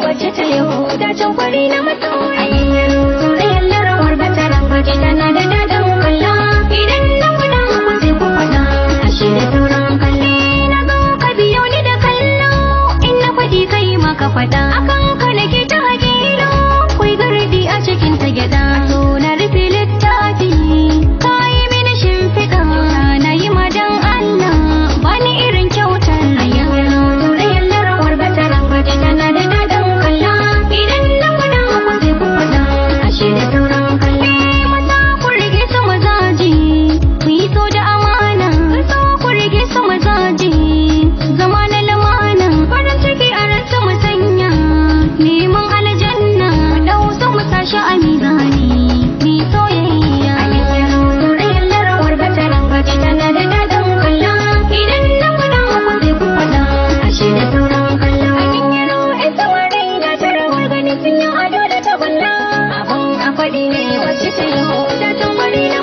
wacce ta yau da can kwari na masoyi soyayyar rawar bata rambaci tana da daɗin kalla idan na faɗa ku sai ku faɗa ashe da sauran kalle na zo ka biyo ni da kallo in na faɗi kai maka faɗa akan ka nake ta hakilo kwai gardi a cikin ta gyaɗa so na rufe littafi ka yi mini shimfiɗa na yi madan Allah bani irin kyautar soyayyar rawar bata rambaci tana da daɗin kalla idan na faɗa ku sai ku faɗa ashe da sauran kalle maza ku rige su mazaji ku yi so da amana so ku rige su mazaji zama na lamana farin ciki a ransu mu sanya neman aljanna dau su mu sashi a mizani ni soyayya soyayyar rawar bata rambaci tana da daɗin kalla idan na faɗa ku sai ku faɗa ashe da sauran kalla da ta rawar gani sun yi ado da ta balla abun a faɗi ne wacce ta yi da tambari na